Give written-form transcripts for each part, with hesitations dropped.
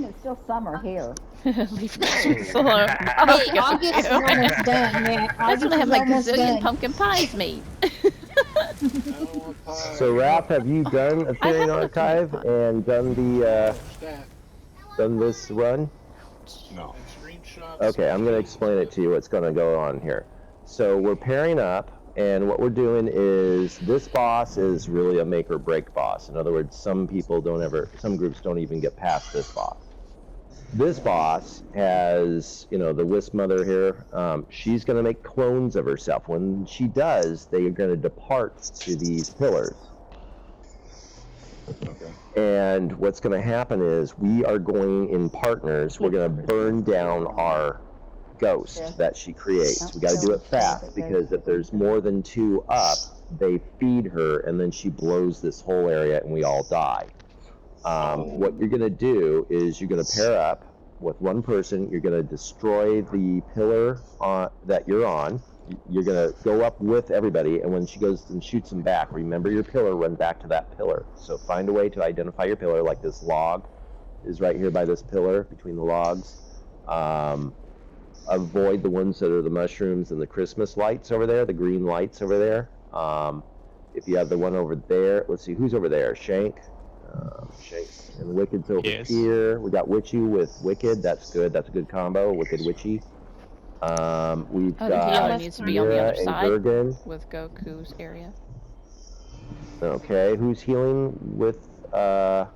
it's still summer here. Leaf Christmas alone. Hey, August is almost done, man. That's when August I have is my almost gazillion done. pumpkin pies made. So, Raph, have you done I Ethereum have enough to make Archive fun. and done the done this run? No. Okay, I'm going to explain it to you what's going to go on here. So we're pairing up, and what we're doing is this boss is really a make or break boss. In other words, some people don't ever, some groups don't even get past this boss. This boss has, you know, the Wisp Mother here. She's going to make clones of herself. When she does, they are going to depart to these pillars. Okay. And what's going to happen is we are going in partners. We're going to burn down our ghost that she creates. We got to do it fast because if there's more than 2 up, they feed her and then she blows this whole area and we all die. What you're going to do is you're going to pair up with one person. You're going to destroy the pillar that you're on. You're going to go up with everybody, and when she goes and shoots them back, remember your pillar, run back to that pillar. So find a way to identify your pillar, like this log is right here by this pillar, between the logs. Avoid the ones that are the mushrooms and the Christmas lights over there, the green lights over there. If you have the one over there, let's see, who's over there? Shank? Shank and Wicked's over here. We got Witchy with Wicked. That's good. That's a good combo. Wicked Witchy. We've The got healer needs to be on the Mira other and side Gergen. with Goku's area. Okay, who's healing with oh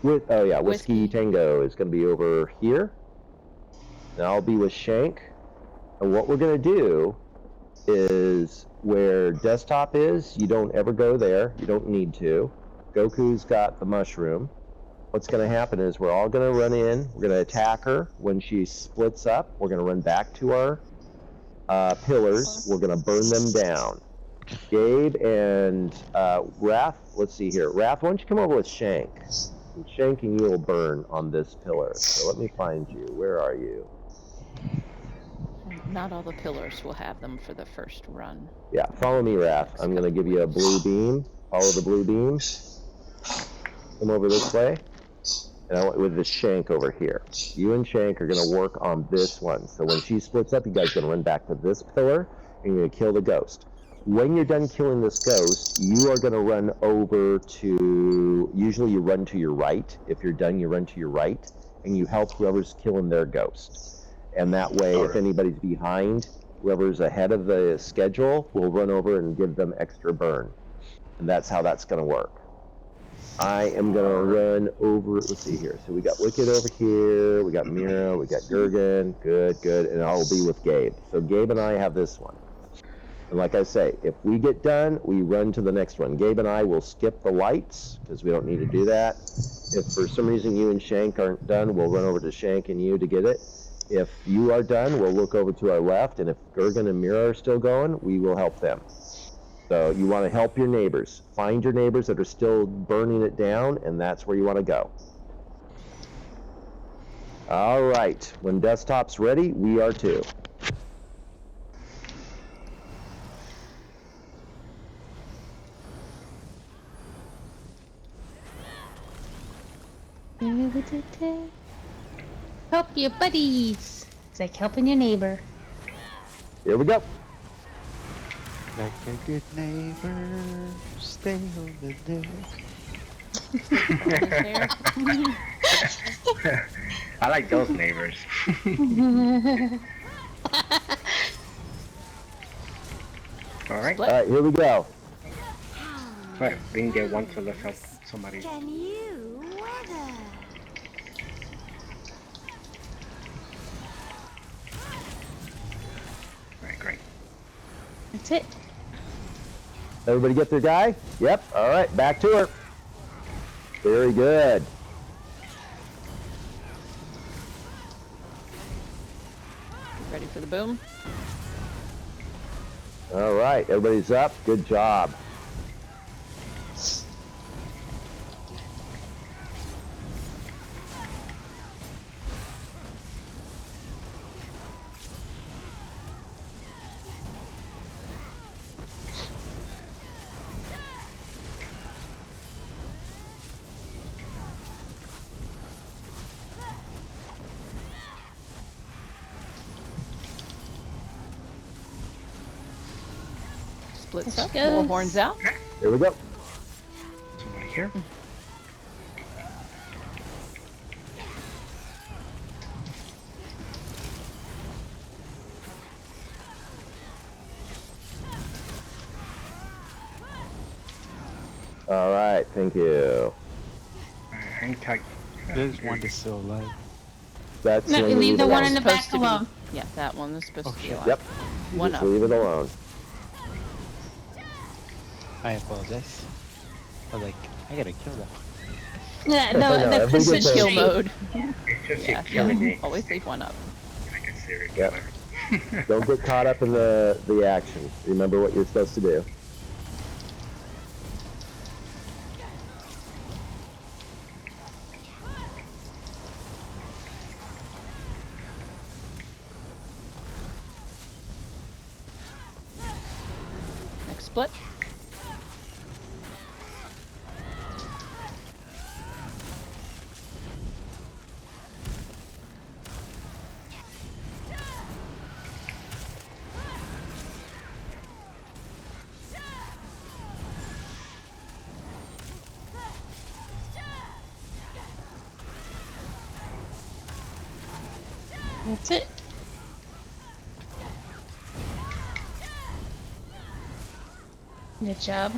yeah, Whiskey Tango is going to be over here. And I'll be with Shank. And what we're going to do is where desktop is, you don't ever go there. You don't need to. Goku's got the mushroom. What's going to happen is we're all going to run in. We're going to attack her. When she splits up, we're going to run back to our pillars. We're going to burn them down. Gabe and Raph, let's see here. Raph, why don't you come over with Shank? And Shank and you will burn on this pillar. So let me find you. Where are you? Not all the pillars will have them for the first run. Yeah, follow me, Raph. I'm going to give you a blue beam. Follow the blue beam. Come over this way. And I went with the Shank over here. You and Shank are going to work on this one. So when she splits up, you guys are going to run back to this pillar, and you're going to kill the ghost. When you're done killing this ghost, you are going to run over to, usually you run to your right. If you're done, you run to your right, and you help whoever's killing their ghost. And that way, if anybody's behind, whoever's ahead of the schedule will run over and give them extra burn. And that's how that's going to work. I am going to run over, let's see here. So we got Wicked over here, we got Mira, we got Gergen, good, and I'll be with Gabe. So Gabe and I have this one. And like I say, if we get done, we run to the next one. Gabe and I will skip the lights, because we don't need to do that. If for some reason you and Shank aren't done, we'll run over to Shank and you to get it. If you are done, we'll look over to our left, and if Gergen and Mira are still going, we will help them. So you want to help your neighbors. Find your neighbors that are still burning it down, and that's where you want to go. All right, when desktop's ready, we are too. Help your buddies. It's like helping your neighbor. Here we go. Like a good neighbor, stay over there. I like those neighbors. Alright. Alright, here we go. Right, we can get one to let's help somebody. Can you weather? Alright, great. That's it. Everybody get their guy? Yep. All right, back to her. Very good. Ready for the boom? All right, everybody's up. Good job. Splits There up. she War goes. horns out. Here we go. Somebody here. All right, thank you. Hang tight. There's one that's still alive. That's No, when you you leave leave the it one alone. in the Supposed back to be- alone. Yeah, that one is supposed Oh, to be shit. alive. Yep. You One just up. leave it alone. I apologize. I was like, I gotta kill that one. Yeah, No, no, that's every the good Kill thing. streak. mode. It's just Yeah, keep killing me. always leave one up. Like a serial Yep. killer. Don't get caught up in the action. Remember what you're supposed to do. Next split. That's it. Good job.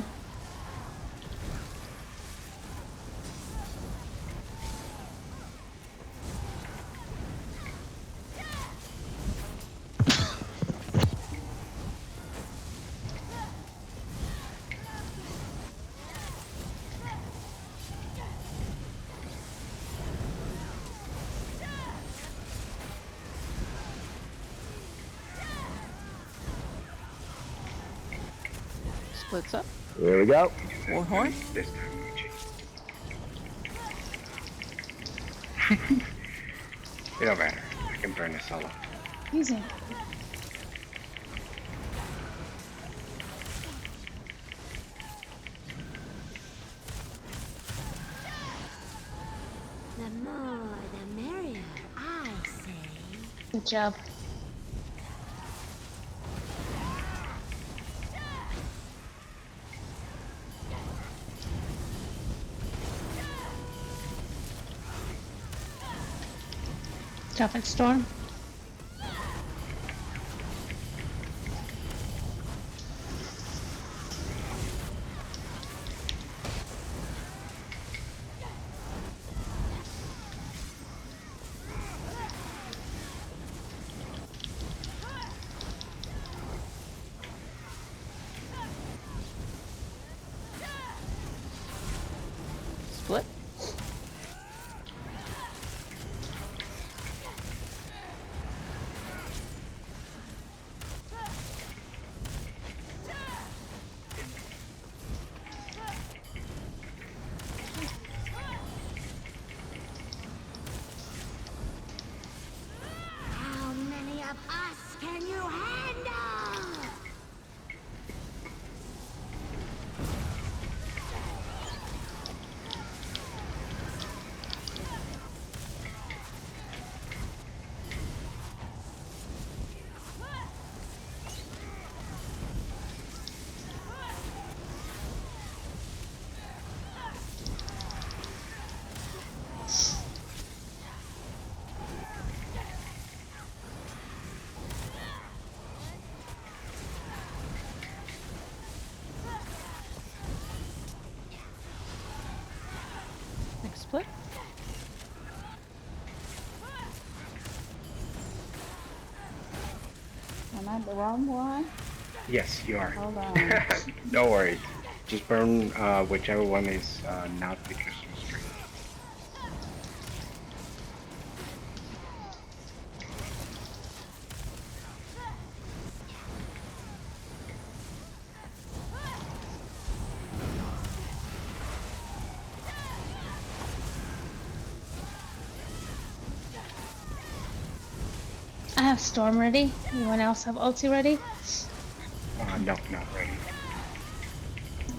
Splits up. Here we go. War horn. This time, Luigi. It don't matter. I can burn this all up. Easy. The more the merrier, I say. Good job. Traffic storm. Split. How many of us can you handle? Next split. Am I the wrong one? Yes, you are. Hold on. No worries. Just burn whichever one is not the Christmas tree. I have storm ready. Anyone else have ulti ready? No, not ready.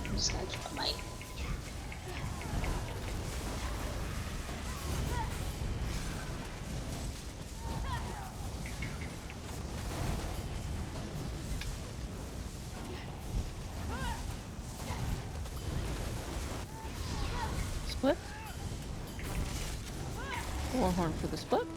I'm just gonna keep the light. Warhorn for the split.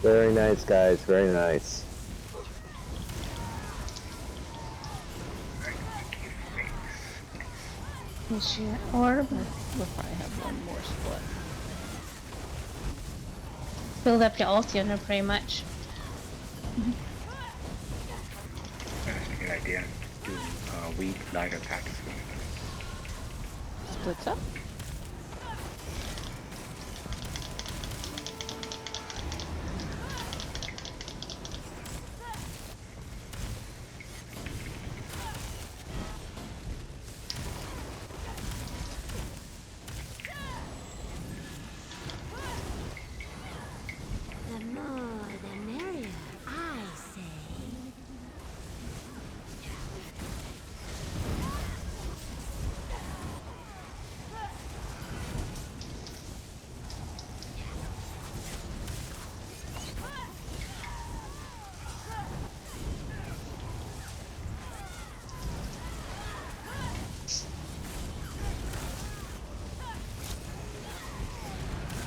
Very nice, guys. Very nice. Is your orb? We'll probably have one more split. Build up your ulti pretty much. That's a good idea. Do weak light attacks. Splits up. The more the merrier, I say.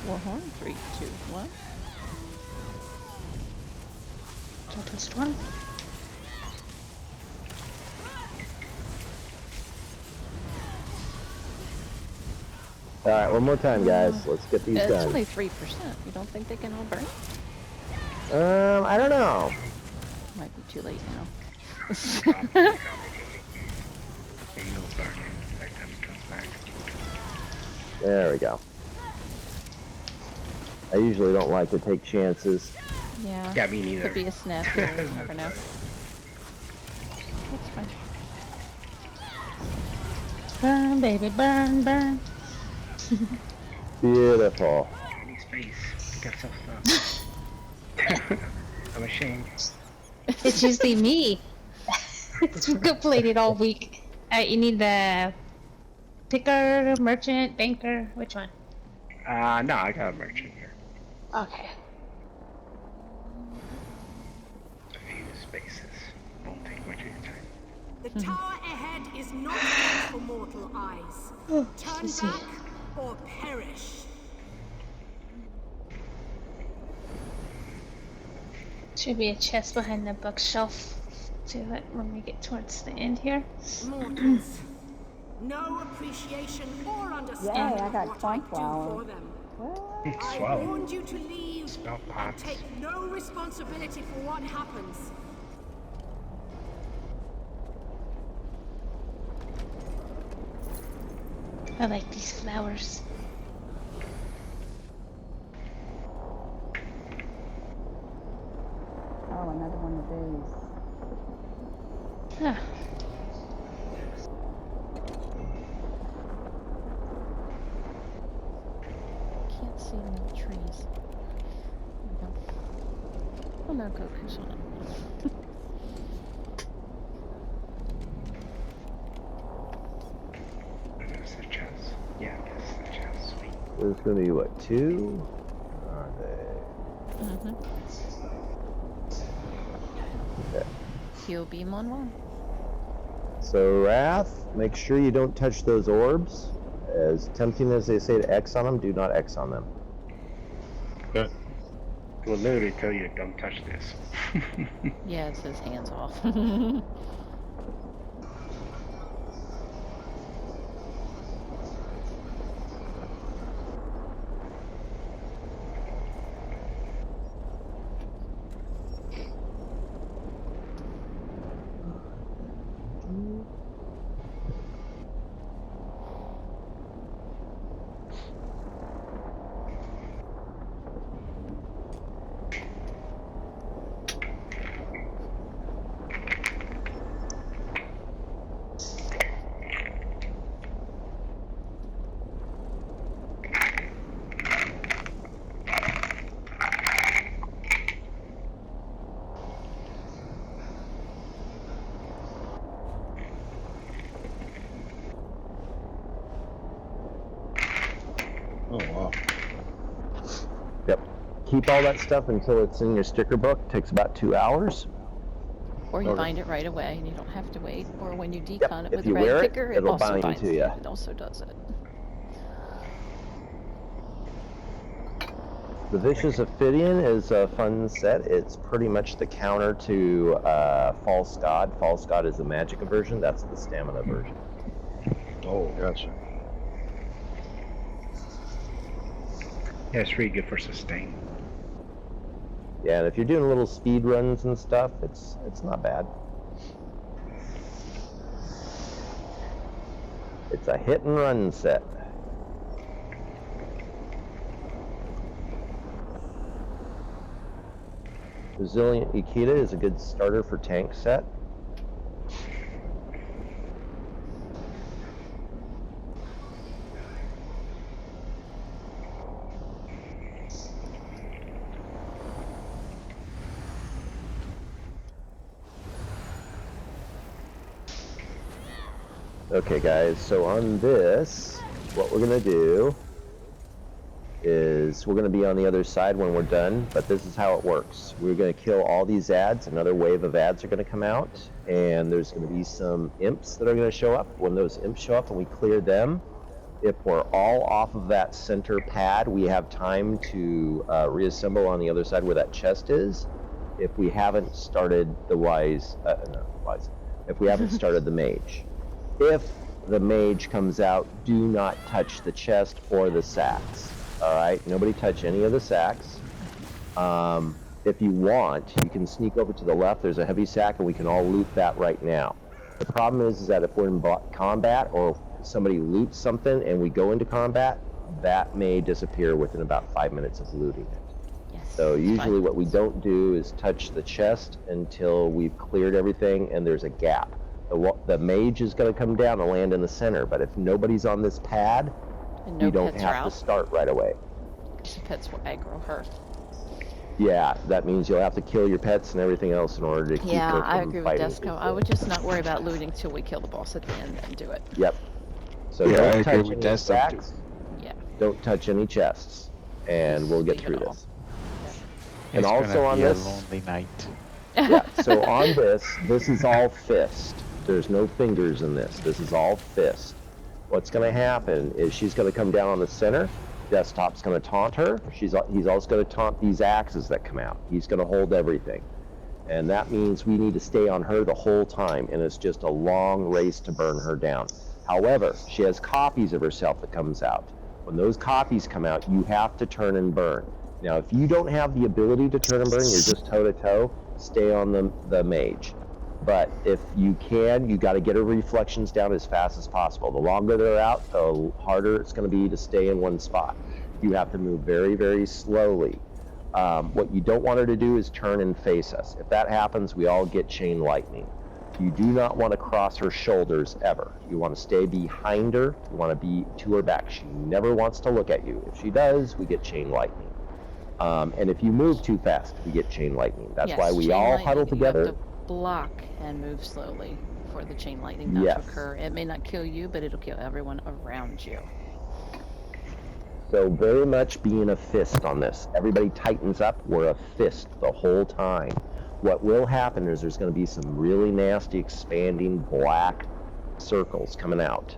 Warhorn. 3, 2, 1. Total storm. All right, one more time, guys. Let's get these It's done. only 3%. You don't think they can all burn? I don't know. Might be too late now. He'll burn him by the time he comes back. There we go. I usually don't like to take chances. Yeah. Yeah, me neither. Could be a snap here. You never know. That's fine. Burn, baby, burn, burn. Beautiful. In his face. He got so stuck. I'm ashamed. It's usually me. It's completed all week. You need the picker, merchant, banker. Which one? No, I got a merchant here. Okay. A few spaces. Won't take much of your time. The tower ahead is not meant for mortal eyes. Turn let's see. back or perish. Should be a chest behind the bookshelf to it when we get towards the end here. Mortals. No appreciation or understanding I got of what I do sunflower. for them. What? I Swallow. warned you to leave Spell and pots. take no responsibility for what happens. I like these flowers. Oh, another one of these. Ah, Can't see any trees. There we go. Oh no, Goku's on it. There's the chest. Yeah, that's the chest. Sweet. There's going to be, what, 2? Are they? Mm-hmm. Okay. Heal beam on 1. So, Wrath, make sure you don't touch those orbs. As tempting as they say to X on them, do not X on them. It will literally tell you, don't touch this. Yeah, it says hands off. Oh wow. Yep. Keep all that stuff until it's in your sticker book. Takes about 2 hours. Or you Okay. bind it right away and you don't have to wait. Or when you decon Yep. it If with you the red wear it, picker, it it'll also bind binds to ya. it. It also does it. The Vicious Ophidian is a fun set. It's pretty much the counter to False God. False God is the Magicka version. That's the Stamina version. Oh, gotcha. Yeah, it's really good for sustain. Yeah, and if you're doing little speed runs and stuff, it's not bad. It's a hit and run set. Resilient Ikeda is a good starter for tank set. Okay guys, so on this, what we're gonna do is we're gonna be on the other side when we're done, but this is how it works. We're gonna kill all these ads, another wave of ads are gonna come out, and there's gonna be some imps that are gonna show up. When those imps show up and we clear them, if we're all off of that center pad, we have time to reassemble on the other side where that chest is. If we haven't started the if we haven't started the mage. If the mage comes out, do not touch the chest or the sacks. All right, nobody touch any of the sacks. If you want, you can sneak over to the left. There's a heavy sack, and we can all loot that right now. The problem is that if we're in combat or somebody loots something and we go into combat, that may disappear within about 5 minutes of looting it. Yes. So it's usually 5 what we minutes. don't do is touch the chest until we've cleared everything and there's a gap. The mage is going to come down and land in the center, but if nobody's on this pad, And no you don't pets are have to out. start right away. Because the pets will aggro her. Yeah, that means you'll have to kill your pets and everything else in order to keep Yeah, her from I agree with fighting. Desco. I would just not worry about looting till we kill the boss at the end and do it. Yep. So Yeah, I don't agree touch with any that stuff too. sacks, Yeah. don't touch any chests, and we'll get Leave it through all. this. And It's also gonna on be this, a lonely night. yeah, so on this is all fist. There's no fingers in this. This is all fist. What's going to happen is she's going to come down on the center. Desktop's going to taunt her. He's also going to taunt these axes that come out. He's going to hold everything. And that means we need to stay on her the whole time, and it's just a long race to burn her down. However, she has copies of herself that comes out. When those copies come out, you have to turn and burn. Now, if you don't have the ability to turn and burn, you're just toe-to-toe, stay on the mage. But if you can, you got to get her reflections down as fast as possible. The longer they're out, the harder it's going to be to stay in one spot. You have to move very, very slowly. What you don't want her to do is turn and face us. If that happens, we all get chain lightning. You do not want to cross her shoulders ever. You want to stay behind her. You want to be to her back. She never wants to look at you. If she does, we get chain lightning. And if you move too fast, we get chain lightning. That's Yes, why we chain all lightning, huddle You together. have to block and move slowly for the chain lightning not Yes. to occur. It may not kill you, but it'll kill everyone around you. So very much being a fist on this. Everybody tightens up. We're a fist the whole time. What will happen is there's going to be some really nasty expanding black circles coming out.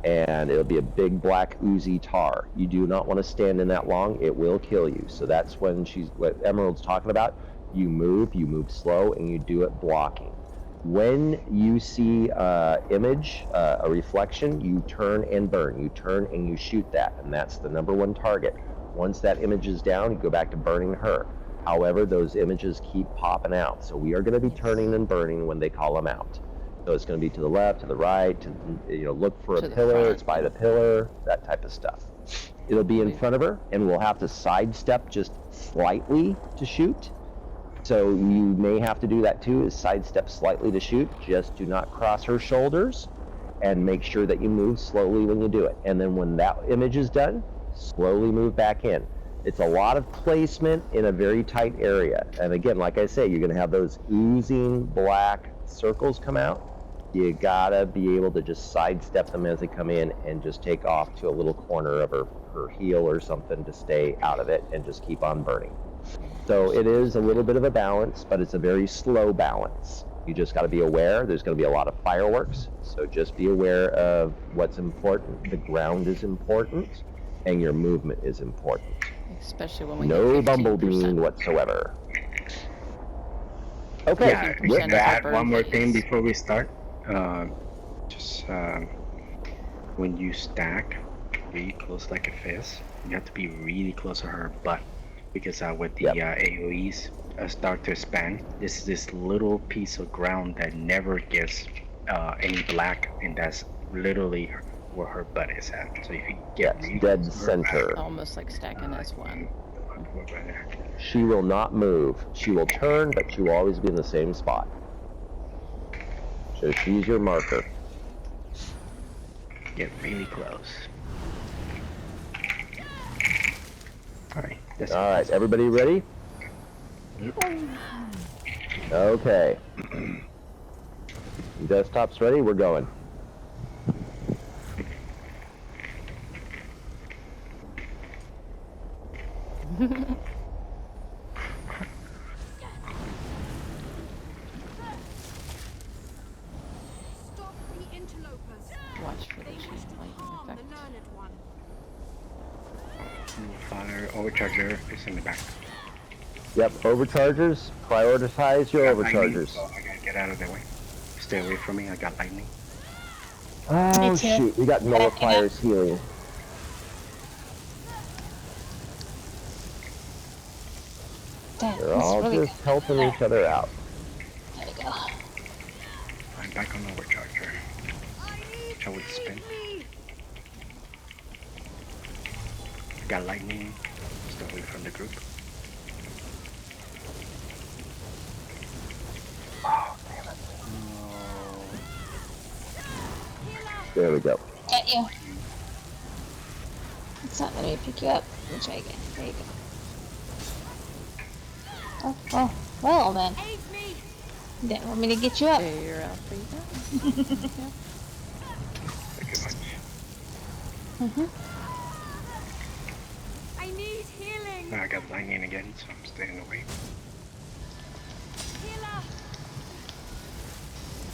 And it'll be a big black oozy tar. You do not want to stand in that long. It will kill you. So that's when what Emerald's talking about. You move slow, and you do it blocking. When you see a reflection, you turn and burn. You turn and you shoot that, and that's the #1 target. Once that image is down, you go back to burning her. However, those images keep popping out. So we are going to be turning and burning when they call them out. So it's going to be to the left, to the right, look for a To the pillar, front. it's by the pillar, that type of stuff. It'll be in front of her, and we'll have to sidestep just slightly to shoot. So you may have to do that too, is sidestep slightly to shoot. Just do not cross her shoulders, and make sure that you move slowly when you do it. And then when that image is done, slowly move back in. It's a lot of placement in a very tight area. And again, like I say, you're going to have those oozing black circles come out. You gotta be able to just sidestep them as they come in and just take off to a little corner of her heel or something to stay out of it and just keep on burning. So it is a little bit of a balance, but it's a very slow balance. You just got to be aware. There's going to be a lot of fireworks, so just be aware of what's important. The ground is important, and your movement is important. Especially when we No hit 15%. bumblebeing whatsoever. Okay, Yeah, with can I that, add one more thing before we start? Just when you stack really close like a fist, you have to be really close to her butt because with the AoEs start to expand, this little piece of ground that never gets any black, and that's literally where her butt is at. So if you get really dead close to her center. back, Almost like stacking S1. right there. She will not move. She will turn, but she will always be in the same spot. So she's your marker. Get really close. Alright, that's All right, everybody ready? Okay. Desktop's ready, we're going. Stop the interlopers. Watch for the They chain wish to lightning harm the effect. learned one. Fire overcharger is in the back. Yep, overchargers. Prioritize your Got lightning, overchargers. so I gotta get out of the way. Stay away from me, I got lightning. Oh Me too. shoot, we got nullifiers healing. Damn, They're that's all really just helping each other out. good. There we go. I'm back on overcharger. I would spin. Got lightning. Stay away from the group. There we go. Got you. It's not letting me pick you up. Let me try again. There you go. Oh, well then. Aid me! Didn't want me to get you up. Okay, you're out for you guys. Yep. Thank you much. I need healing! Now I got lightning again, so I'm staying away. Healer!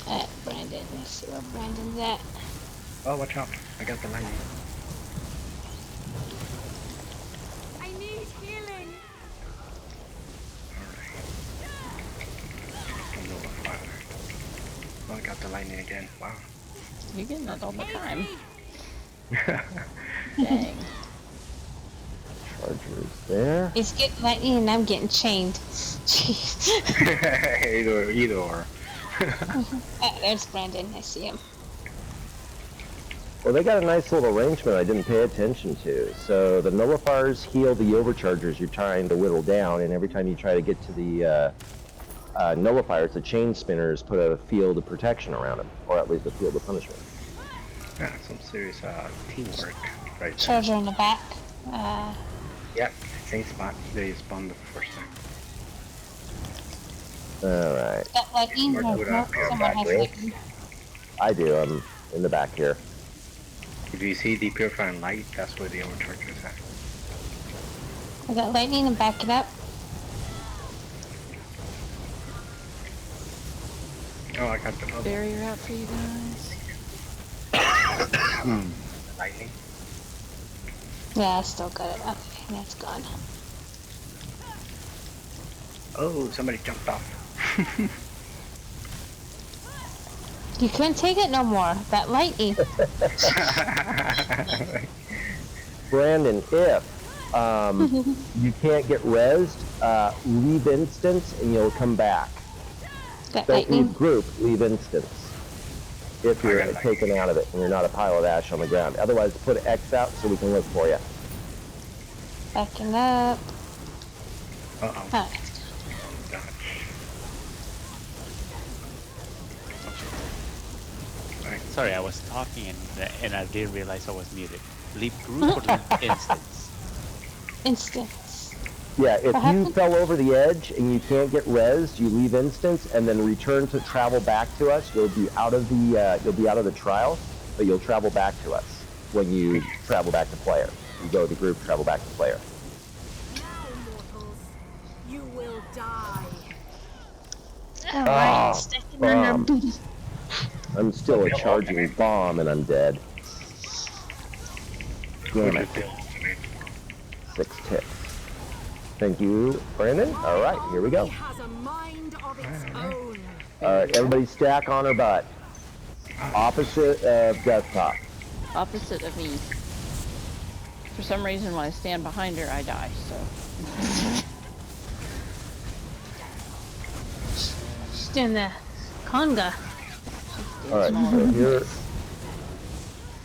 Alright, Brandon. Let's see where Brandon's at. Oh, watch out. I got the lightning. I need healing! Oh, I got the lightning again. Wow. You're getting that all the time. Either Dang. Chargers there. He's getting lightning and I'm getting chained. Jeez. or. There's Brandon. I see him. Well, they got a nice little arrangement I didn't pay attention to. So the nullifiers heal the overchargers you're trying to whittle down, and every time you try to get to the nullifiers, the chain spinners put a field of protection around them, or at least a field of punishment. Yeah, some serious teamwork right there. Charger in the back. Yep, same spot they spawned the first time. All right. Got lightning. Mark No, would no, appear someone back has row. lightning. I do. I'm in the back here. If you see the purifying light, that's where the overcharger is at. I got lightning and back it up. Oh, I got the other Barrier out for you guys. lightning. Yeah, I still got it. Okay, that's gone. Oh, somebody jumped off. You couldn't take it no more. That lightning. Brandon, if you can't get rezzed, leave instance and you'll come back. That Don't lightning. leave group, leave instance. If you're I got taken out of it and you're not a pile of ash on the ground. Otherwise, put X out so we can look for you. Backing up. Uh-oh. Oh, Dodge. Sorry, I was talking and I didn't realize I was muted. Leave group or leave instance? instance. Yeah, if What you happened? fell over the edge and you can't get res, you leave instance and then return to travel back to us. You'll be out of the trial, but you'll travel back to us when you travel back to player. You go to group, travel back to player. Now, mortals, you will die. Alright, Ah, stacking on our bomb. booty. I'm still a charging bomb and I'm dead. Damn it. 6 ticks. Thank you, Brandon. All right, here we go. He has a mind of its own. All right, everybody stack on her butt. Opposite of desktop. Opposite of me. For some reason, when I stand behind her, I die, so. She's doing the conga. All right, so here,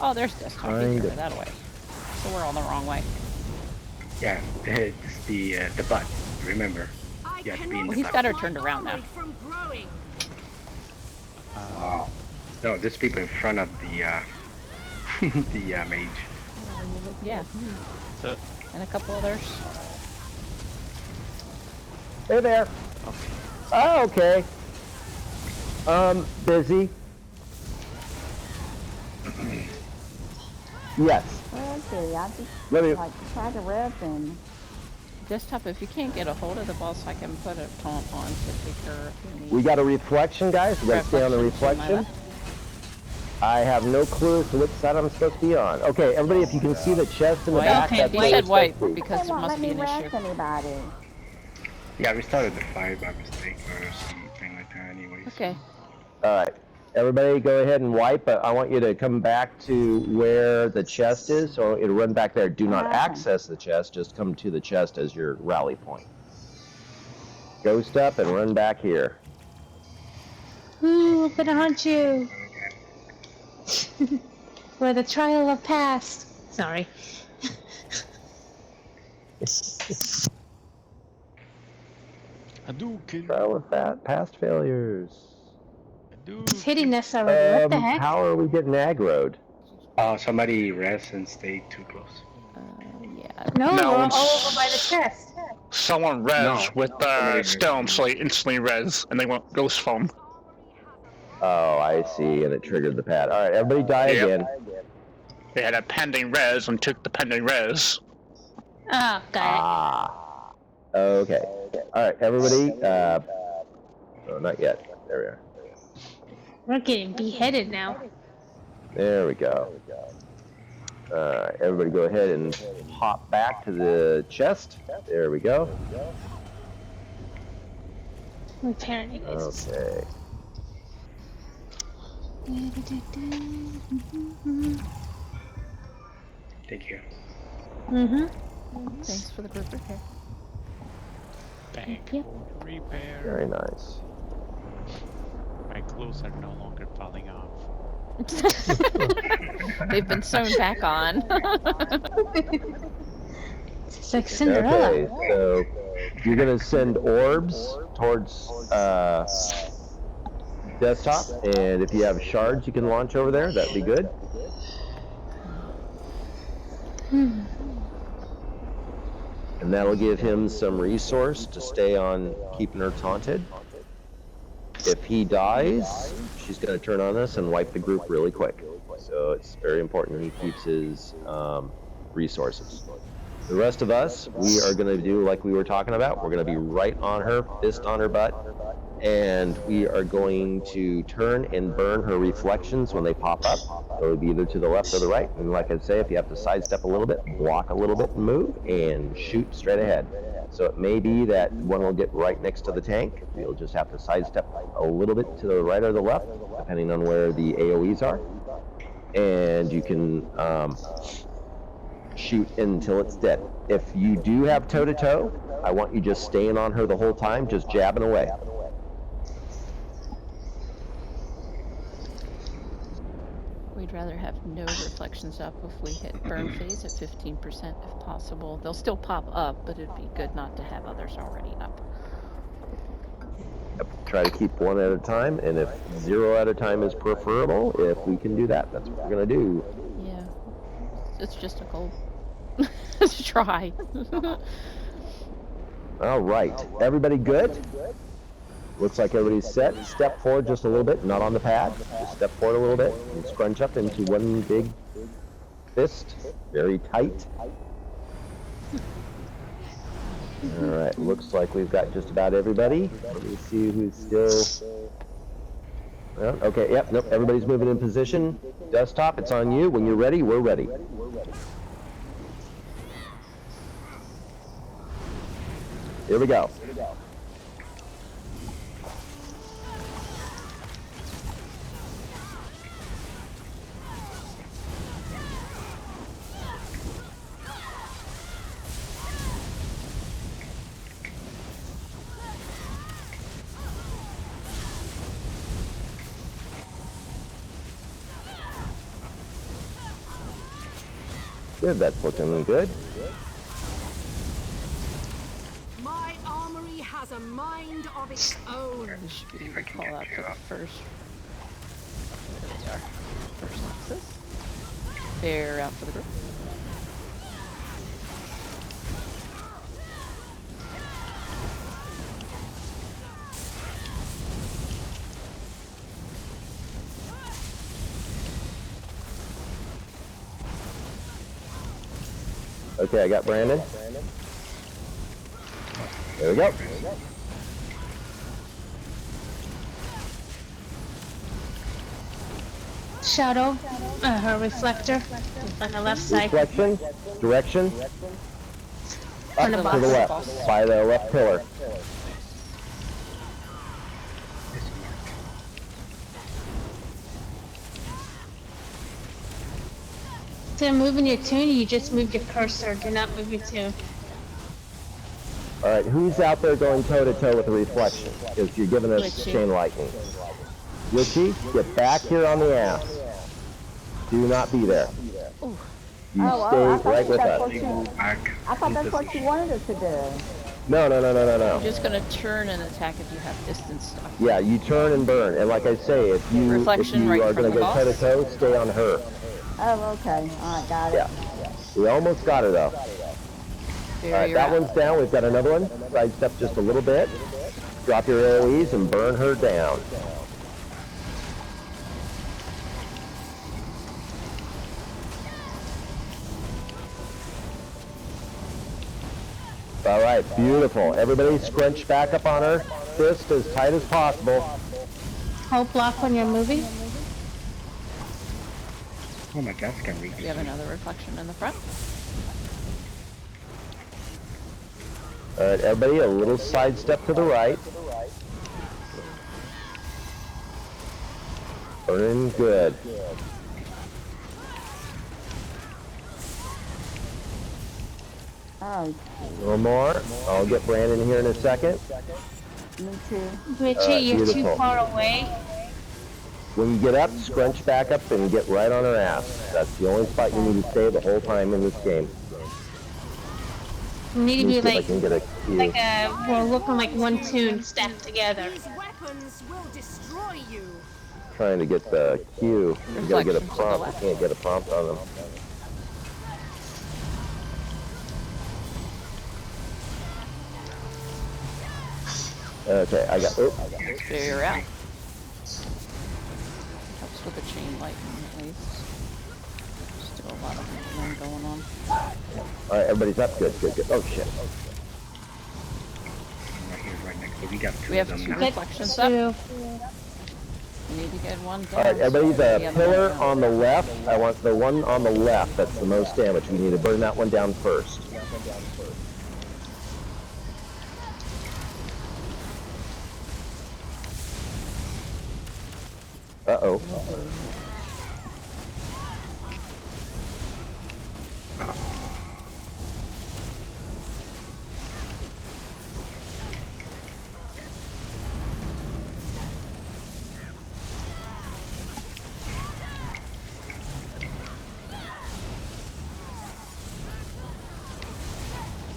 Oh, there's desktop. Kind He's of. that way. So we're all the wrong way. Yeah, it's the butt. Remember, I you have to be in cannot the He's butt. got her stop turned my around now. armory from growing. No, there's people in front of the the mage. Yeah. So, And a couple others. hey there. Oh, okay. Busy. Yes. Okay, I just Let me. like try to rep and Desktop, if you can't get a hold of the boss, I can put a taunt on to take her if you need. We got a reflection, guys. We got to stay on the Reflection to my reflection. I have no clue as to which side I'm supposed to be on. Okay, everybody, if you can see the chest in the White. back, Okay, that's He where said we're white supposed to be. because they there won't must let be me an rest issue. anybody. Yeah, we started the fight by mistake or something like that anyways. Okay. All right, everybody, go ahead and wipe. But I want you to come back to where the chest is, so it'll run back there. Do not access the chest; just come to the chest as your rally point. Ghost up and run back here. Ooh, I'm gonna hunt you. Where the trial of past. Sorry. Hadouken! Trial of past failures. It's hitting us already. What the heck? How are we getting aggroed? Somebody rest and stay too close. Yeah. No, No, we're all it's- over by the chest. Someone res No, with somebody stone, res. so they instantly res, and they went ghost foam. Oh, I see, and it triggered the pad. All right, everybody die Yep. again. They had a pending res and took the pending res. Oh, got Ah. Okay. All right, everybody. Oh, not yet. There we are. it. We're getting beheaded now. There we go. Everybody go ahead and hop back to the chest. There we go. Apparently, Okay. Thank you. Mm-hmm. Thanks for the group repair. Thank Yep. for repair. Very nice. My clothes are no longer falling off. They've been sewn back on. It's like Cinderella. Okay, so you're gonna send orbs towards desktop, and if you have shards, you can launch over there. That'd be good. And that'll give him some resource to stay on keeping her taunted. If he dies, she's going to turn on us and wipe the group really quick. So it's very important he keeps his resources. The rest of us, we are going to do like we were talking about. We're going to be right on her, fist on her butt, and we are going to turn and burn her reflections when they pop up. It'll be either to the left or the right. And like I say, if you have to sidestep a little bit, block a little bit and move, and shoot straight ahead. So it may be that one will get right next to the tank. You'll just have to sidestep a little bit to the right or the left, depending on where the AoEs are. And you can shoot until it's dead. If you do have toe-to-toe, I want you just staying on her the whole time, just jabbing away. We'd rather have no reflections up if we hit burn phase at 15% if possible. They'll still pop up, but it'd be good not to have others already up. Yep. Try to keep one at a time, and if 0 at a time is preferable, if we can do that, that's what we're gonna do. Yeah. It's just a goal. Let's try. All right, everybody good? Looks like everybody's set. Step forward just a little bit, not on the pad. Just step forward a little bit and scrunch up into one big fist, very tight. All right, looks like we've got just about everybody. Let me see who's still. Well, okay, yep, nope, everybody's moving in position. Desktop, it's on you. When you're ready, we're ready. Here we go. Good, that's looking good. My armory has a mind of its own. This should be the call out for the first. There they are. First Nexus. They're out for the group. Okay, I got Brandon. There we go. Shadow, her reflector, on the left side. Reflection, direction, On the up to the box. left, by the left pillar. To move in your tune, you just move your cursor. Do not move your tune. All right, who's out there going toe-to-toe with the reflection? Because you're giving us Witchy. chain lightning. Witchy, get back here on the ass. Do not be there. Ooh. You I stay thought right with that's what us. you. I thought that's what you wanted us to do. No, no, no, no, no, You're no. just gonna turn and attack if you have distance stuff. Yeah, you turn and burn. And like I say, if you Reflection right are in front going to of go the boss. toe-to-toe, stay on her. Oh, okay. All right, got it. Yeah. We almost got her, though. There All right, you're that out. one's down. We've got another one. Sidestep just a little bit. Drop your AoEs and burn her down. All right, beautiful. Everybody scrunch back up on her. Fist as tight as possible. Hold block when you're moving. Oh my god, I can read We have another reflection in the front. All right, everybody, a little sidestep to the right. Burning good. Oh, One more. I'll get Brandon here in a second. me too. Richie, you're too beautiful. far away. When you get up, scrunch back up and get right on her ass. That's the only spot you need to stay the whole time in this game. You need to Let me be see if I like, can get a cue. we're looking like one tune stacked together. These weapons will destroy you. Trying to get the cue. You gotta get a Reflection to the prompt. left. You can't get a prompt on them. Okay, I got. Oh, There you're out. Helps with the chain lightning at least. Still a lot of movement going on. all right, everybody's up. Good, good, good. Oh shit. right here, right next to you. We got two We of have them two now. reflections up. Two. We need to get one down. All right, everybody, so the the other pillar one on the left. I want the one on the left. That's the most damage. We need to burn that one down first. Uh-oh.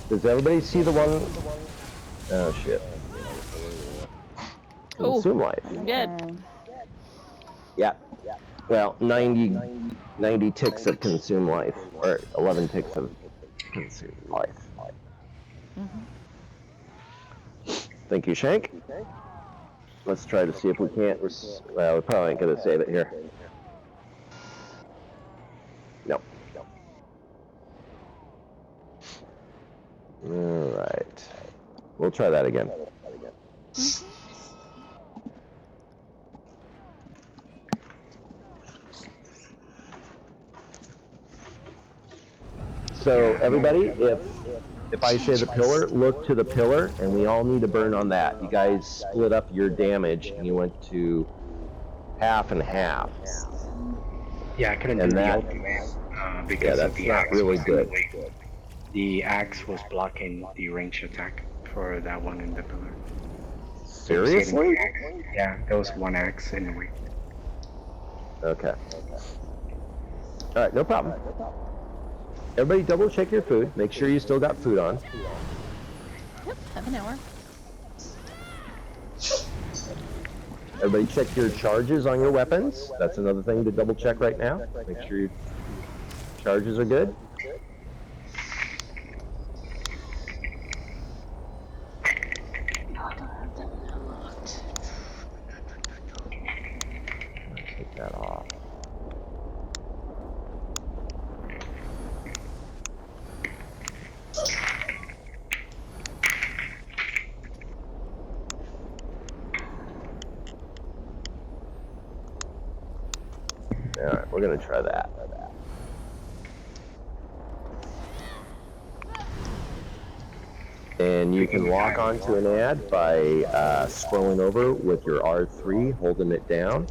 Does everybody see the one? Oh shit. Ooh. Consume life. Good. Yeah. Well, 90 ticks of consume life, or 11 ticks of consume life. Thank you, Shank. Let's try to see if we can't. Well, we probably ain't gonna save it here. No. All right. We'll try that again. So everybody, if I say the pillar, look to the pillar, and we all need to burn on that. You guys split up your damage, and you went to half and half. Yeah, I couldn't And do that- the ultimate because Yeah, of that's the not axe. really good. The axe was blocking the range attack for that one in the pillar. Seriously? Yeah, there was one axe in the way. Okay. All right, no problem. Everybody double check your food. Make sure you still got food on. Yep, have an hour. Everybody check your charges on your weapons. That's another thing to double check right now. Make sure your charges are good. Take that off. All right, we're gonna try that. And you can lock onto an ad by scrolling over with your R3, holding it down,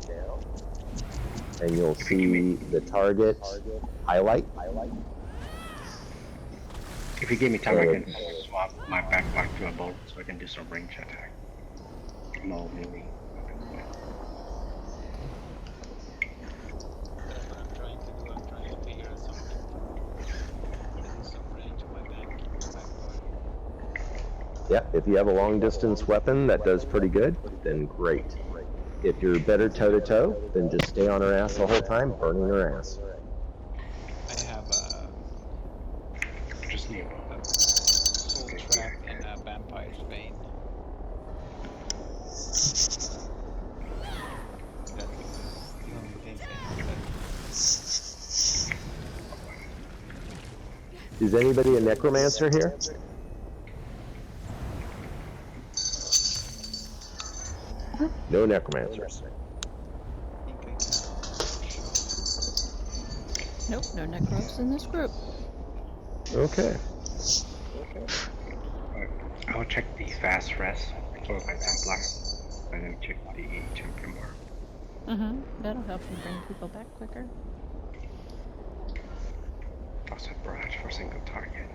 and you'll see the target highlight. If you give me time, I can swap my backpack to a bolt so I can do some range attack. No, really. That's what I'm trying to do. I'm trying to figure out something to do some range on my backpack. Yeah, if you have a long distance weapon that does pretty good, then great. If you're better toe to toe, then just stay on her ass the whole time, burning her ass. I have Just need a soul trap and a vampire's vein. That's the only things I have left. Is anybody a necromancer here? No necromancers. I think I can. Nope, no necros in this group. Okay. I'll check the fast rest for my Templar, and then check the champion bar. That'll help you bring people back quicker. Also barrage for single target.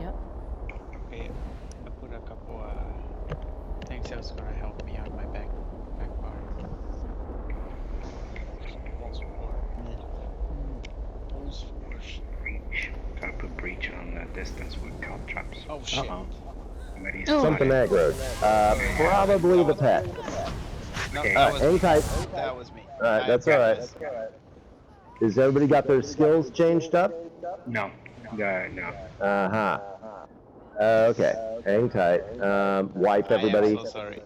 Yep. Okay, I put a couple things that's gonna help me on my back bar. Breach. Gotta put breach on the distance with cloud traps. Oh shit. Somebody's Something spotted. aggroed. Probably the pet. No, Okay. that was Hang me. tight. That was me. Alright, I that's got alright. this. Has everybody got their skills changed up? No. No. Uh-huh. Okay, hang tight. Wipe I everybody. am so sorry.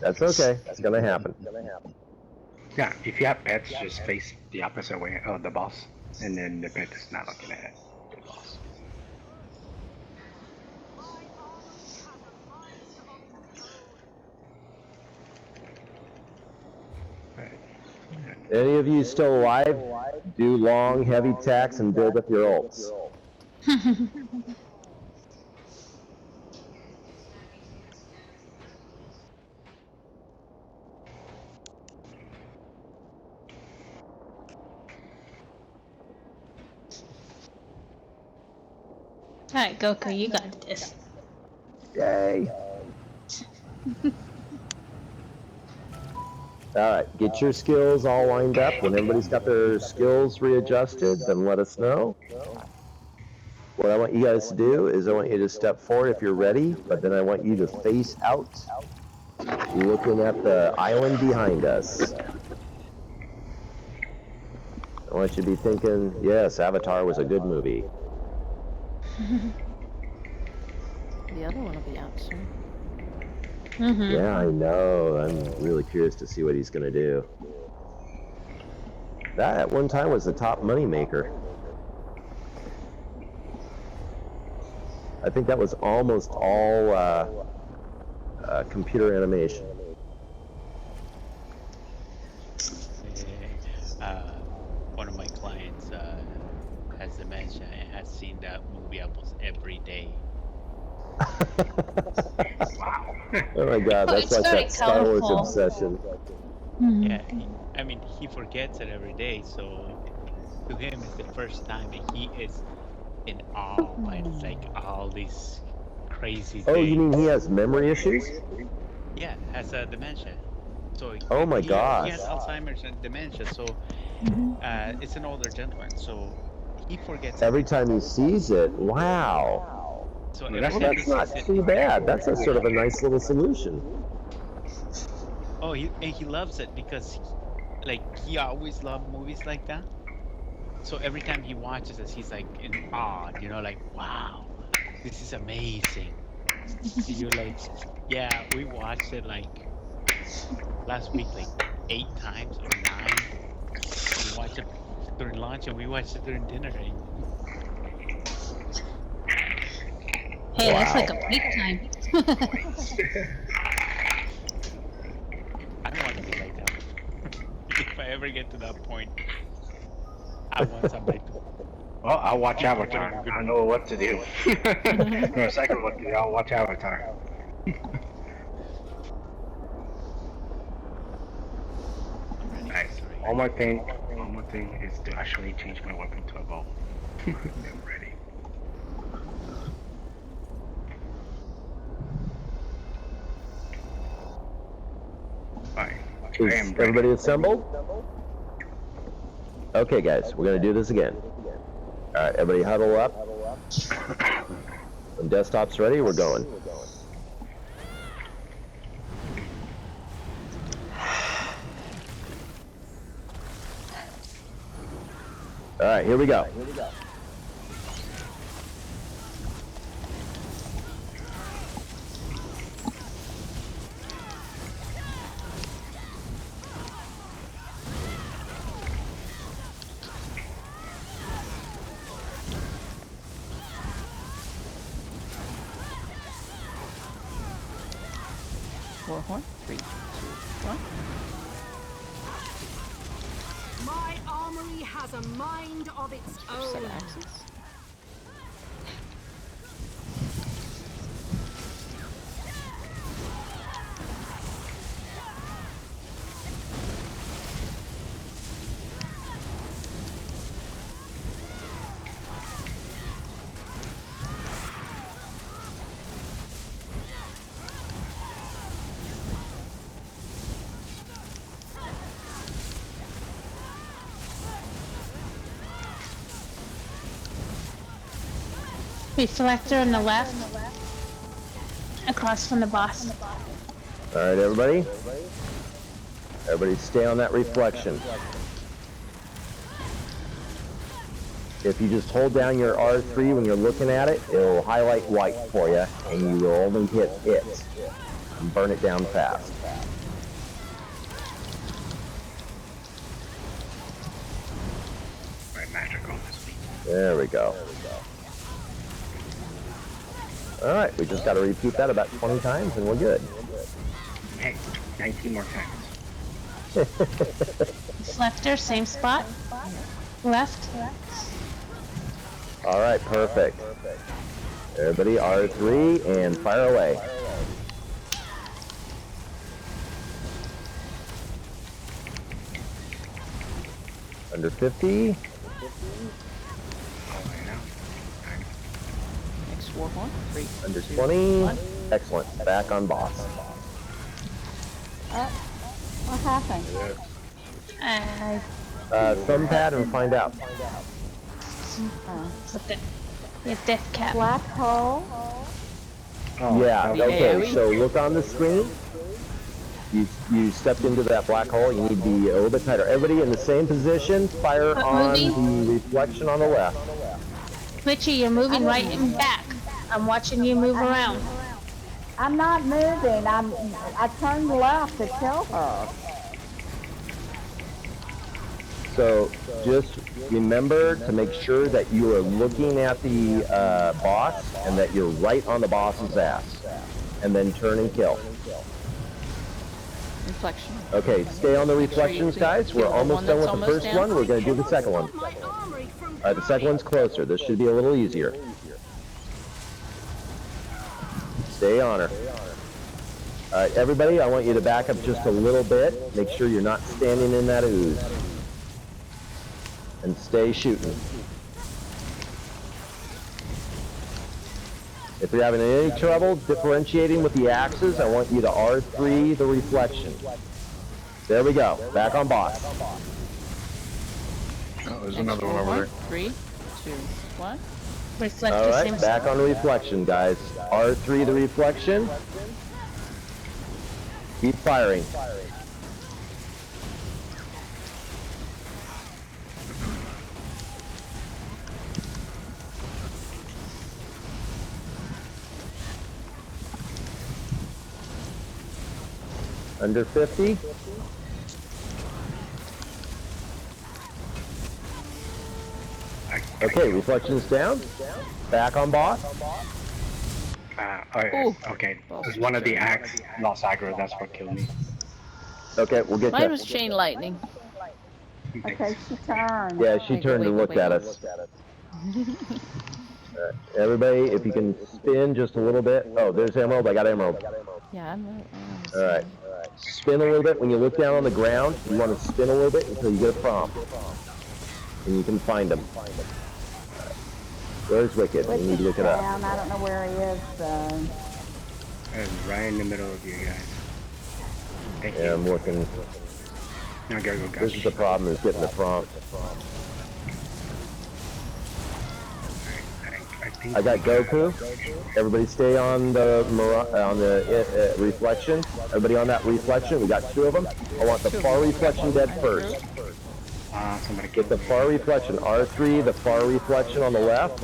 That's okay. It's gonna happen. Yeah, if you have pets, just face the opposite way of the boss, and then the pet is not looking at the boss. Right. Any of you still alive? Do long, heavy attacks and build up your ults. Alright, Goku, you got this. Yay! Alright, get your skills all lined up. When everybody's got their skills readjusted, then let us know. What I want you guys to do is I want you to step forward if you're ready, but then I want you to face out, looking at the island behind us. I want you to be thinking, yes, Avatar was a good movie. The other one will be out soon. Mm-hmm. Yeah, I know. I'm really curious to see what he's gonna do. That at one time was the top money maker. I think that was almost all computer animation. One of my clients has dementia and has seen that movie almost every day. Wow. Oh my god, Oh, that's it's like very that Star Wars colorful. obsession. Mhm. Yeah, I mean, he forgets it every day, so to him it's the first time, and he is in awe by like all these crazy Oh, things. you mean he has memory issues? Yeah, has dementia. So Oh my he gosh. has Alzheimer's and dementia. So it's an older gentleman. So he forgets Every everything. time he sees it, wow. So Well, every that's Well, time he that's not sees it, too bad. That's a sort of a nice little solution. oh, he loves it because he always loved movies like that. So every time he watches us, he's like in awe, like, wow, this is amazing. And you're like, yeah, we watched it like last week, like 8 times or 9. We watched it during lunch and we watched it during dinner. And Hey, that's like Wow. a peak time. I want to be like that. If I ever get to that point, I want somebody to. Well, I'll watch People Avatar. putting a good I know what to do. No, second what to do. I'll watch Avatar. I'm ready. Alright. Sorry. All my thing is to actually change my weapon to a bow. I'm ready. Fine. I Is am ready. everybody assembled? Okay, guys, we're gonna do this again. All right, everybody huddle up. When desktop's ready, we're going. All right, here we go. Warhorn. 3, 2, 1. My armory has a mind of its Set own. axes. Reflector on the left. Across from the boss. All right, everybody. Everybody stay on that reflection. If you just hold down your R3 when you're looking at it, it'll highlight white for you, and you will only hit it and burn it down fast. My magical this week. There we go. All right, we just got to repeat that about 20 times, and we're good. Hey, 19 more times. Reflector, same spot. Left. All right, perfect. Everybody, R3 and fire away. Under 50. Next Warhorn. 3, Under 2, 20. 1. Excellent. Back on boss. What happened? Thumb pad and find out. With the death cap. Black hole? Oh, Yeah, okay. okay, so look on the screen. You stepped into that black hole. You need to be a little bit tighter. Everybody in the same position. Fire on the reflection on the left. Twitchy, you're moving right and back. I'm watching you move around. I'm not moving. I turned left to kill her. So just remember to make sure that you are looking at the boss and that you're right on the boss's ass. And then turn and kill. Reflection. Okay, stay on the reflections, guys. We're almost done with the first one. We're going to do the second one. All right, the second one's closer. This should be a little easier. Stay on her. All right, everybody, I want you to back up just a little bit. Make sure you're not standing in that ooze. And stay shooting. If you're having any trouble differentiating with the axes, I want you to R3 the reflection. There we go. Back on boss. Oh, there's another one over there. 3, 2, 1. Reflect All the right, same back on reflection, guys. R3 the reflection. Keep firing. Under 50. Okay, reflections down. Back on boss. Okay. There's one of the axe lost aggro. That's what killed me. Okay, we'll get Mine you. was chain lightning. Okay, she turned. Yeah, she Wait, turned and wait, looked wait. at us. Everybody, if you can spin just a little bit. Oh, there's Emerald. I got Emerald. Yeah, I'm All right. Spin a little bit. When you look down on the ground, you want to spin a little bit until you get a prompt. And you can find them. Where's Wicked? We need to look it up. Down. I don't know where he is, though. And right in the middle of you guys. Thank Yeah, you. I'm looking. Now gotta go, guys. This is the problem, is getting the prompt. I got Goku. Everybody stay on the reflection. Everybody on that reflection. We got 2 of them. I want the far reflection dead first. Somebody Get the far reflection. R3, the far reflection on the left.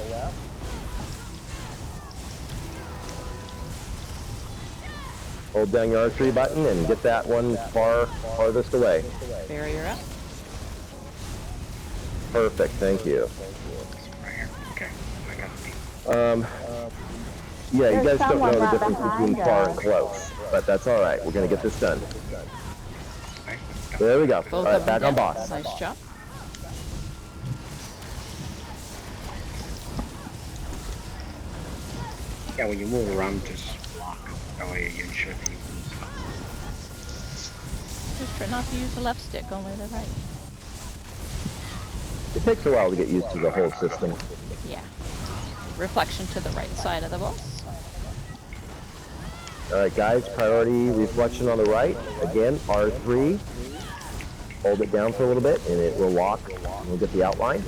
Hold down your R3 button and get that one farthest away. Barrier up. Perfect, thank you. Okay, I got the Yeah, you There's guys don't know someone the right difference between behind far us. and close, but that's all right. We're gonna get this done. right. There we go. Both All right, of them back on down. boss. Nice job. Yeah, when you move around, just block. That way you ensure that you lose. Just try not to use the left stick, only the right. It takes a while to get used to the whole system. Yeah. Reflection to the right side of the boss. All right, guys, priority reflection on the right. Again, R3. Hold it down for a little bit, and it will lock. And we'll get the outline.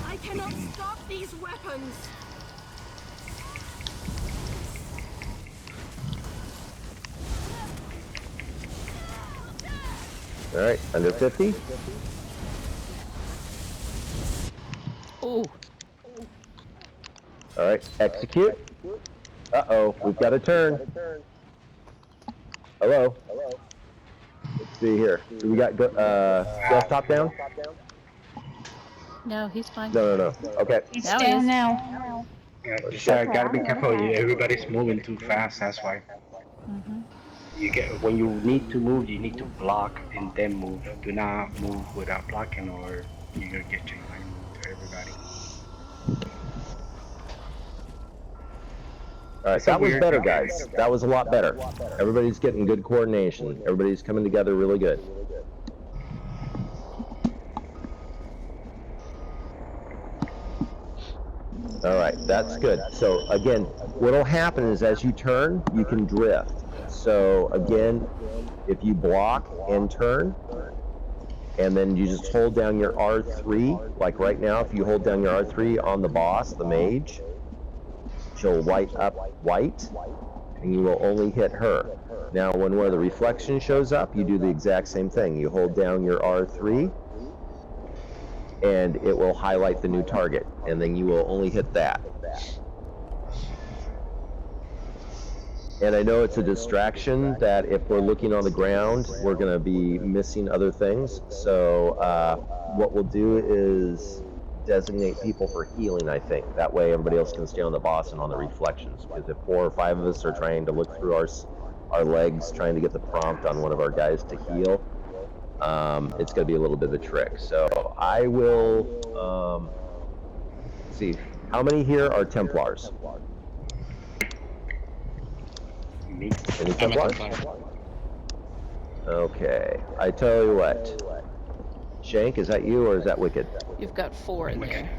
I cannot stop these weapons. All right, under 50. Ooh. All right, execute. Uh-oh, we've got a turn. Hello. Let's see here. We got desktop down? No, he's fine. No. Okay. It's Now he down is. now. Yeah, just gotta be careful. Everybody's moving too fast. That's why. You get when you need to move, you need to block and then move. Do not move without blocking, or you're gonna get your line moved to everybody. All right, that was better, guys. That was a lot better. Everybody's getting good coordination. Everybody's coming together really good. All right, that's good. So again, what'll happen is as you turn, you can drift. So again, if you block and turn, and then you just hold down your R3, like right now, if you hold down your R3 on the boss, the mage, she'll light up white, and you will only hit her. Now, when one of the reflections shows up, you do the exact same thing. You hold down your R3, and it will highlight the new target, and then you will only hit that. And I know it's a distraction that if we're looking on the ground, we're going to be missing other things. So what we'll do is designate people for healing, I think. That way everybody else can stay on the boss and on the reflections. Because if 4 or 5 of us are trying to look through our legs, trying to get the prompt on one of our guys to heal, it's going to be a little bit of a trick. So I will, see, how many here are Templars? Me. Any I'm a Templars? Templar. Okay, I tell you what. Shank, is that you or is that Wicked? You've got 4 in Wicked. there.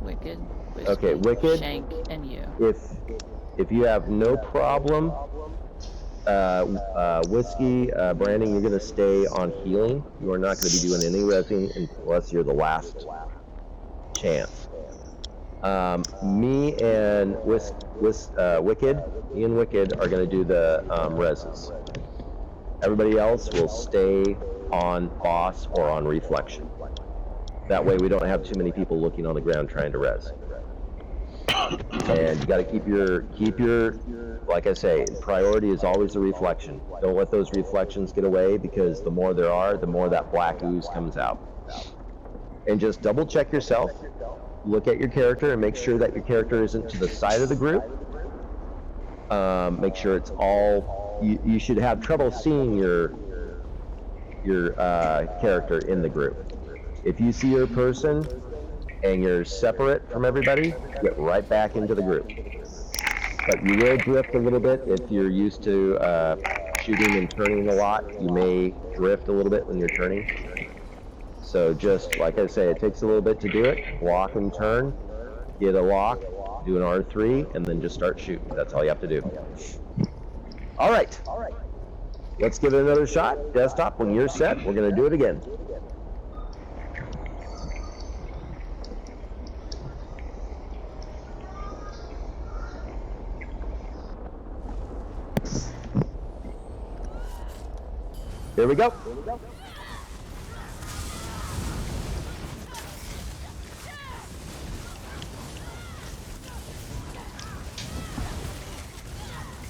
Wicked, Whiskey, Okay, Wicked. Shank, and you. If you have no problem, Whiskey, Brandon, you're going to stay on healing. You are not going to be doing any resing unless you're the last chance. Me and Wicked, me and Wicked are going to do the reses. Everybody else will stay on boss or on reflection. That way we don't have too many people looking on the ground trying to res. And you got to keep your, like I say, priority is always the reflection. Don't let those reflections get away, because the more there are, the more that black ooze comes out. And just double check yourself. Look at your character and make sure that your character isn't to the side of the group. Make sure it's all, you should have trouble seeing your character in the group. If you see your person and you're separate from everybody, get right back into the group. But you will drift a little bit if you're used to shooting and turning a lot. You may drift a little bit when you're turning. So just, like I say, it takes a little bit to do it. Block and turn, get a lock, do an R3, and then just start shooting. That's all you have to do. All right. Let's give it another shot. Desktop, when you're set, we're going to do it again. Here we go.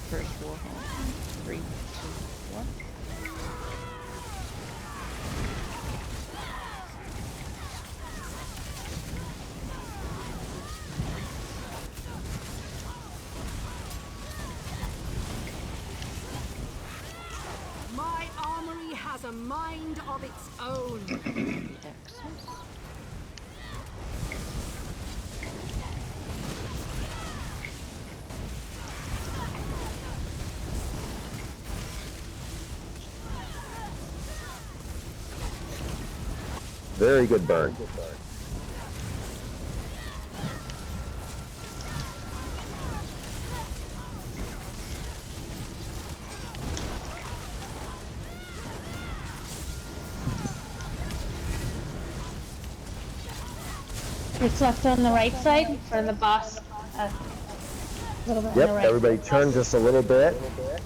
First war home. 3, 2, 1. My armory has a mind of its own. X's. Very good burn. Reflect on the right side for the boss. A little bit on Yep, the right. everybody turn just a little bit,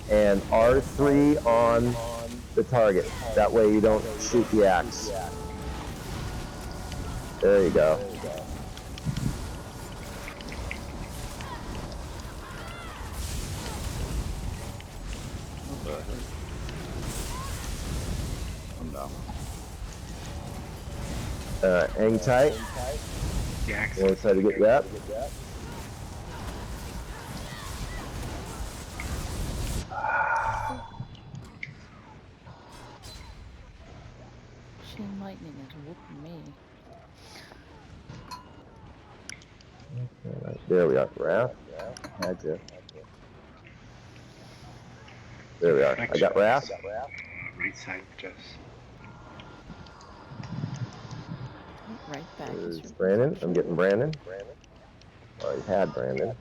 and R3 on the target. That way you don't shoot the axe. There you go. Hang tight. The axe. We'll try to get you up. Chain lightning is whooping me. All right, there we are. Wrath. Had you. There we are. I got Wrath. Right side just. Right back. There's is your Brandon. reflection. I'm getting Brandon. Already had Brandon.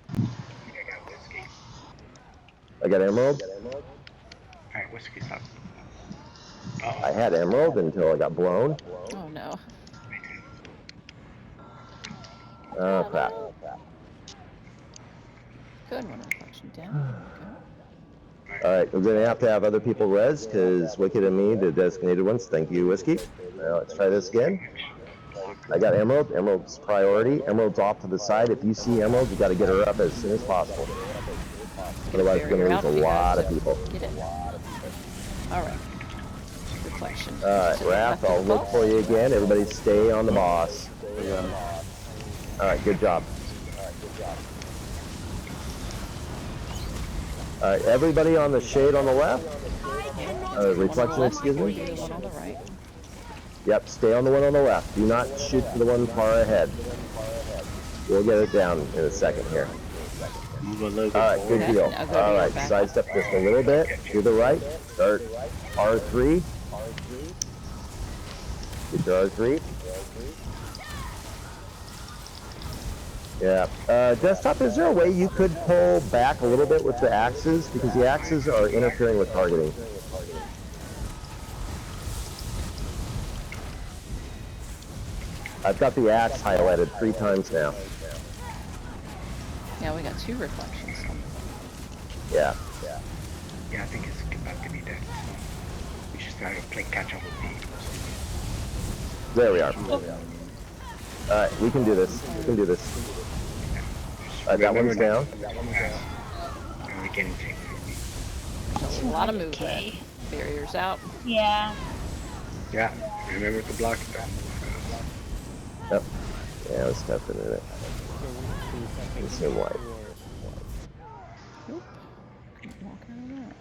I think I got whiskey. I got Emerald. Alright, whiskey's up. I had Emerald until I got blown. Oh no. Oh, crap. Good one, reflection down. There we go. All right, we're going to have other people res, because Wicked and me, the designated ones. Thank you, Whiskey. Now let's try this again. I got Emerald. Emerald's priority. Emerald's off to the side. If you see Emerald, you got to get her up as soon as possible. Get Otherwise, we're barrier gonna out lose if a he lot has of it. people. Get it. Alright. Reflection. All right, To the Wrath, left of I'll the look boss. for you again. Everybody stay on the boss. I got him. All right, good job. All right, everybody on the shade on the left. The one on the Reflection, left excuse before me. you do the one on the right. Yep, stay on the one on the left. Do not shoot for the one far ahead. We'll get it down in a second here. Move a little bit All right, good Okay, deal. now go to All your right, back. sidestep just a little bit to the right. Start R3. Get your R3. Yeah. Desktop, is there a way you could pull back a little bit with the axes? Because the axes are interfering with targeting. I've got the axe highlighted 3 times now. Yeah, we got 2 reflections. Yeah. Yeah, I think it's about to be dead. So we should start to play catch up with me. There we are. Alright, we can do this. We can do this. Alright, that one's down. We're getting taken. A lot of movement. Okay. Barriers out. Yeah. Yeah, remember to block that. Yep. Yeah, let's step into it. It's in white. Nope. Can't walk out of that.